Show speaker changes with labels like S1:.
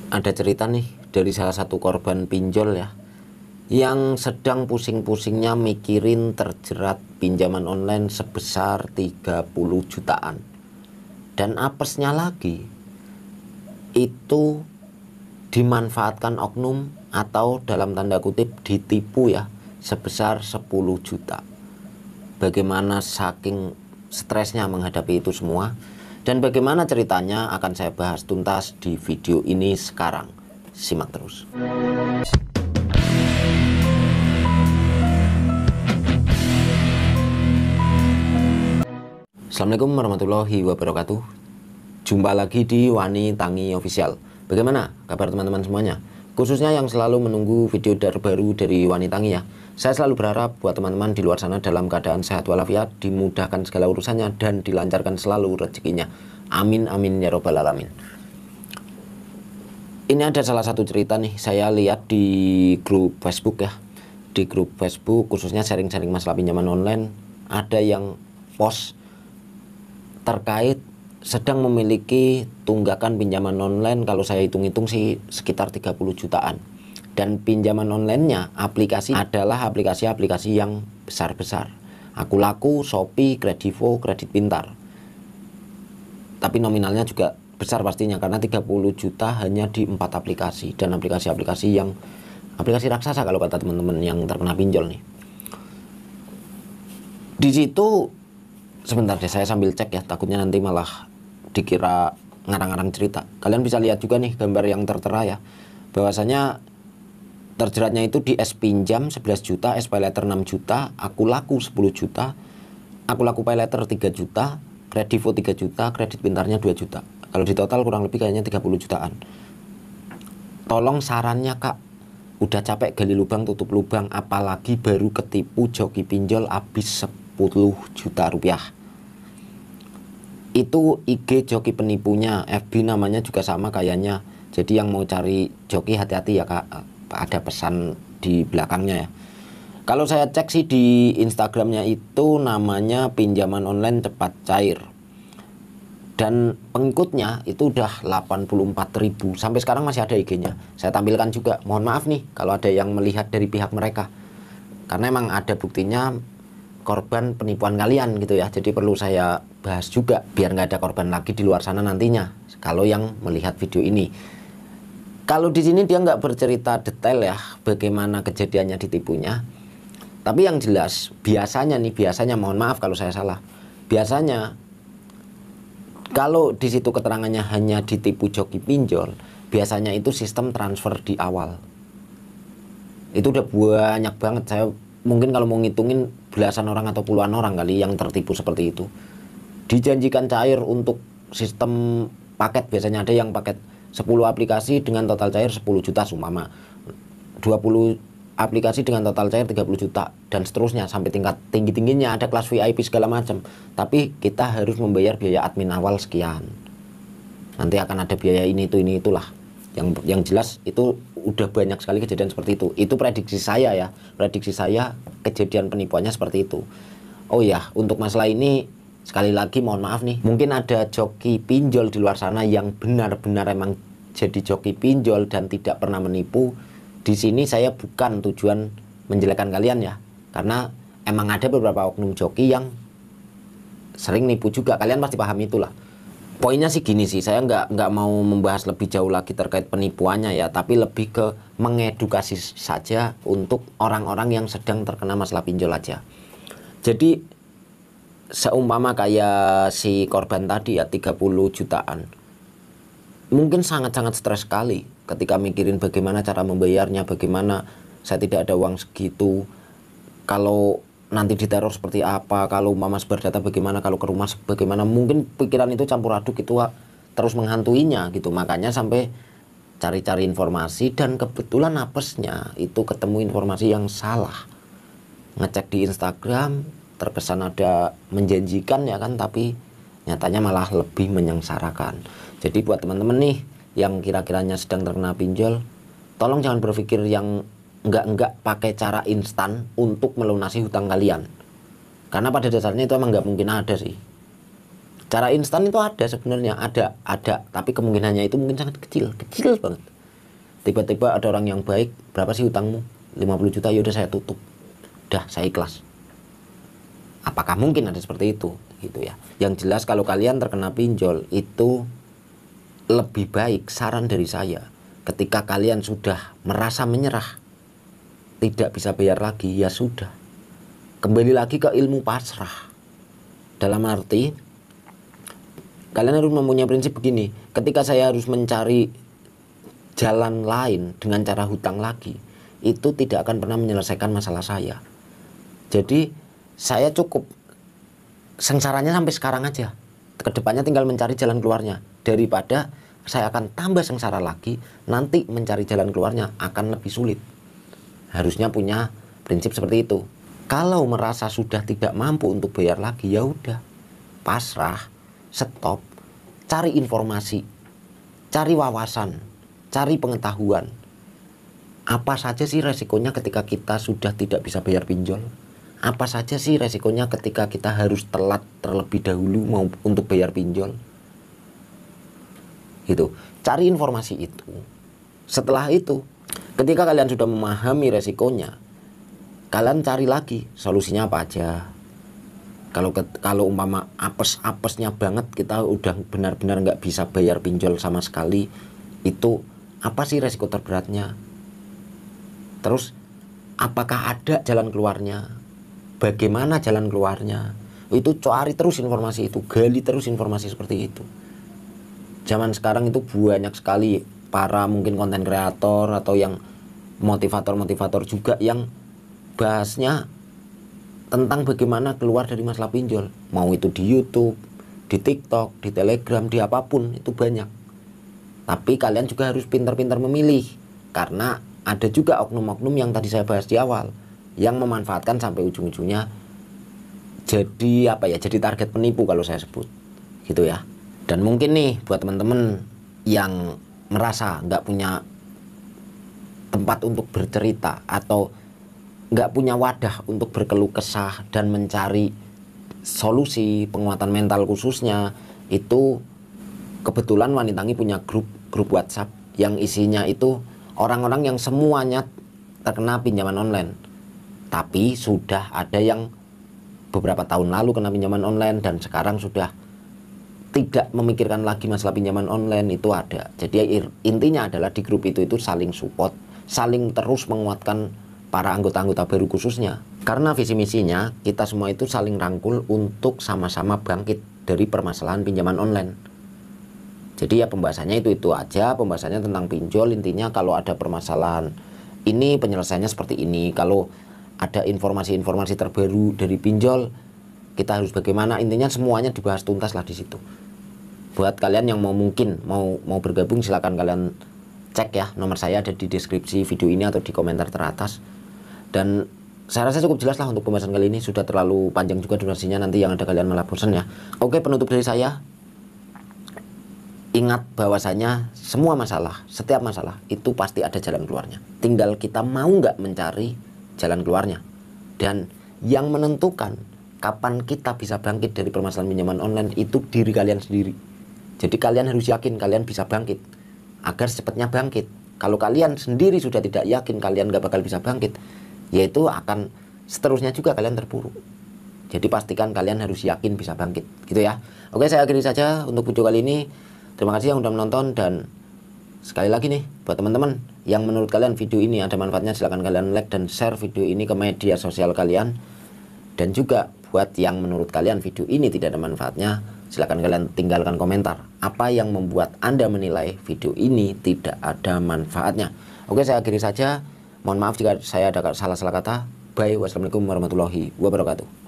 S1: Ada cerita nih dari salah satu korban pinjol ya, yang sedang pusing-pusingnya mikirin terjerat pinjaman online sebesar 30 jutaan. Dan apesnya lagi, itu dimanfaatkan oknum atau dalam tanda kutip ditipu ya, sebesar 10 juta. Bagaimana saking stresnya menghadapi itu semua, dan bagaimana ceritanya akan saya bahas tuntas di video ini sekarang. Simak terus. Assalamualaikum warahmatullahi wabarakatuh. Jumpa lagi di Wani Tangi Official. Bagaimana kabar teman-teman semuanya? Khususnya yang selalu menunggu video terbaru dari Wani Tangi ya. Saya selalu berharap buat teman-teman di luar sana dalam keadaan sehat walafiat, dimudahkan segala urusannya, dan dilancarkan selalu rezekinya. Amin amin ya robbal alamin. Ini ada salah satu cerita nih, saya lihat di grup Facebook ya. Di grup Facebook khususnya sharing-sharing masalah pinjaman online, ada yang post terkait sedang memiliki tunggakan pinjaman online, kalau saya hitung-hitung sih sekitar 30 jutaan. Dan pinjaman online-nya aplikasi adalah aplikasi-aplikasi yang besar-besar. Aku Laku, Shopee, Kredivo, Kredit Pintar. Tapi nominalnya juga besar pastinya, karena 30 juta hanya di 4 aplikasi. Dan aplikasi-aplikasi yang aplikasi raksasa kalau kata teman-teman yang terkena pinjol nih. Di situ sebentar deh, saya sambil cek ya, takutnya nanti malah dikira ngarang-ngarang cerita. Kalian bisa lihat juga nih gambar yang tertera ya, bahwasanya terjeratnya itu di S Pinjam 11 juta, S Paylater 6 juta, Aku Laku 10 juta, Aku Laku Paylater 3 juta, Kredivo 3 juta, Kredit Pintarnya 2 juta. Kalau di total kurang lebih kayaknya 30 jutaan. Tolong sarannya kak, udah capek gali lubang tutup lubang, apalagi baru ketipu joki pinjol habis 10 juta rupiah. Itu IG joki penipunya, FB namanya juga sama kayaknya. Jadi yang mau cari joki hati-hati ya kak, ada pesan di belakangnya ya. Kalau saya cek sih di Instagramnya itu namanya pinjaman online cepat cair, dan pengikutnya itu udah 84.000. Sampai sekarang masih ada IG-nya. Saya tampilkan juga. Mohon maaf nih kalau ada yang melihat dari pihak mereka, karena emang ada buktinya korban penipuan kalian gitu ya. Jadi perlu saya bahas juga biar nggak ada korban lagi di luar sana nantinya kalau yang melihat video ini. Kalau di sini dia nggak bercerita detail ya bagaimana kejadiannya ditipunya. Tapi yang jelas biasanya mohon maaf kalau saya salah. Biasanya kalau di situ keterangannya hanya ditipu joki pinjol, biasanya itu sistem transfer di awal. Itu udah banyak banget, saya mungkin kalau mau ngitungin belasan orang atau puluhan orang kali yang tertipu seperti itu. Dijanjikan cair untuk sistem paket, biasanya ada yang paket 10 aplikasi dengan total cair 10 juta sumama, 20 aplikasi dengan total cair 30 juta, dan seterusnya sampai tingkat tinggi-tingginya, ada kelas VIP segala macam. Tapi kita harus membayar biaya admin awal sekian. Nanti akan ada biaya ini itu ini itulah. Yang jelas itu udah banyak sekali kejadian seperti itu. Itu prediksi saya ya. Prediksi saya kejadian penipuannya seperti itu. Oh ya, untuk masalah ini sekali lagi mohon maaf nih, mungkin ada joki pinjol di luar sana yang benar-benar emang jadi joki pinjol dan tidak pernah menipu. Di sini saya bukan tujuan menjelekkan kalian ya, karena emang ada beberapa oknum joki yang sering nipu juga. Kalian pasti paham itulah. Poinnya sih gini sih, saya nggak mau membahas lebih jauh lagi terkait penipuannya ya, tapi lebih ke mengedukasi saja untuk orang-orang yang sedang terkena masalah pinjol aja. Jadi seumpama kayak si korban tadi ya 30 jutaan, mungkin sangat-sangat stres sekali ketika mikirin bagaimana cara membayarnya, bagaimana saya tidak ada uang segitu, kalau nanti diteror seperti apa, kalau mama sebar data bagaimana, kalau ke rumah bagaimana. Mungkin pikiran itu campur aduk itu terus menghantuinya gitu. Makanya sampai cari-cari informasi, dan kebetulan apesnya itu ketemu informasi yang salah. Ngecek di Instagram terkesan ada menjanjikan ya kan, tapi nyatanya malah lebih menyengsarakan. Jadi buat teman-teman nih yang kira-kiranya sedang terkena pinjol, tolong jangan berpikir yang enggak pakai cara instan untuk melunasi hutang kalian. Karena pada dasarnya itu emang nggak mungkin ada sih. Cara instan itu ada sebenarnya, ada, tapi kemungkinannya itu mungkin sangat kecil banget. Tiba-tiba ada orang yang baik, berapa sih hutangmu? 50 juta, ya udah saya tutup. Udah, saya ikhlas. Apakah mungkin ada seperti itu? Gitu ya. Yang jelas kalau kalian terkena pinjol itu lebih baik, saran dari saya, ketika kalian sudah merasa menyerah, tidak bisa bayar lagi, ya sudah. Kembali lagi ke ilmu pasrah. Dalam arti, kalian harus mempunyai prinsip begini, ketika saya harus mencari jalan lain dengan cara hutang lagi, itu tidak akan pernah menyelesaikan masalah saya. Jadi saya cukup sengsaranya sampai sekarang aja. Kedepannya tinggal mencari jalan keluarnya, daripada saya akan tambah sengsara lagi, nanti mencari jalan keluarnya akan lebih sulit. Harusnya punya prinsip seperti itu. Kalau merasa sudah tidak mampu untuk bayar lagi, ya udah, pasrah, stop, cari informasi, cari wawasan, cari pengetahuan. Apa saja sih resikonya ketika kita sudah tidak bisa bayar pinjol? Apa saja sih resikonya ketika kita harus telat terlebih dahulu mau untuk bayar pinjol? Gitu. Cari informasi itu. Setelah itu, ketika kalian sudah memahami resikonya, kalian cari lagi solusinya apa aja. Kalau umpama apesnya banget, kita udah benar-benar nggak bisa bayar pinjol sama sekali, itu apa sih resiko terberatnya? Terus apakah ada jalan keluarnya? Bagaimana jalan keluarnya? Itu cari terus informasi itu, gali terus informasi seperti itu. Zaman sekarang itu banyak sekali para mungkin konten kreator atau yang motivator-motivator juga yang bahasnya tentang bagaimana keluar dari masalah pinjol. Mau itu di YouTube, di TikTok, di Telegram, di apapun, itu banyak. Tapi kalian juga harus pintar-pintar memilih, karena ada juga oknum-oknum yang tadi saya bahas di awal, yang memanfaatkan sampai ujung-ujungnya jadi jadi target penipu kalau saya sebut, gitu ya. Dan mungkin nih buat teman-teman yang merasa nggak punya tempat untuk bercerita atau nggak punya wadah untuk berkeluh kesah dan mencari solusi penguatan mental khususnya, itu kebetulan Wanitangi punya grup WhatsApp yang isinya itu orang-orang yang semuanya terkena pinjaman online, tapi sudah ada yang beberapa tahun lalu kena pinjaman online dan sekarang sudah tidak memikirkan lagi masalah pinjaman online, itu ada. Jadi intinya adalah di grup itu saling support, saling terus menguatkan para anggota-anggota baru khususnya. Karena visi misinya kita semua itu saling rangkul untuk sama-sama bangkit dari permasalahan pinjaman online. Jadi ya pembahasannya itu aja, pembahasannya tentang pinjol. Intinya kalau ada permasalahan ini penyelesaiannya seperti ini. Kalau ada informasi-informasi terbaru dari pinjol, kita harus bagaimana, intinya semuanya dibahas tuntas lah di situ. Buat kalian yang mungkin mau bergabung, silakan kalian cek ya, nomor saya ada di deskripsi video ini atau di komentar teratas. Dan saya rasa cukup jelas lah untuk pembahasan kali ini, sudah terlalu panjang juga durasinya, nanti yang ada kalian malah bosan ya. Oke, penutup dari saya, ingat bahwasanya semua masalah, setiap masalah itu pasti ada jalan keluarnya. Tinggal kita mau nggak mencari jalan keluarnya. Dan yang menentukan kapan kita bisa bangkit dari permasalahan pinjaman online itu diri kalian sendiri. Jadi kalian harus yakin kalian bisa bangkit agar secepatnya bangkit. Kalau kalian sendiri sudah tidak yakin kalian nggak bakal bisa bangkit, yaitu akan seterusnya juga kalian terpuruk. Jadi pastikan kalian harus yakin bisa bangkit, gitu ya. Oke, saya akhiri saja untuk video kali ini. Terima kasih yang sudah menonton, dan sekali lagi nih buat teman-teman yang menurut kalian video ini ada manfaatnya, silahkan kalian like dan share video ini ke media sosial kalian. Dan juga buat yang menurut kalian video ini tidak ada manfaatnya, silahkan kalian tinggalkan komentar apa yang membuat Anda menilai video ini tidak ada manfaatnya. Oke, saya akhiri saja. Mohon maaf jika saya ada salah-salah kata. Bye. Wassalamualaikum warahmatullahi wabarakatuh.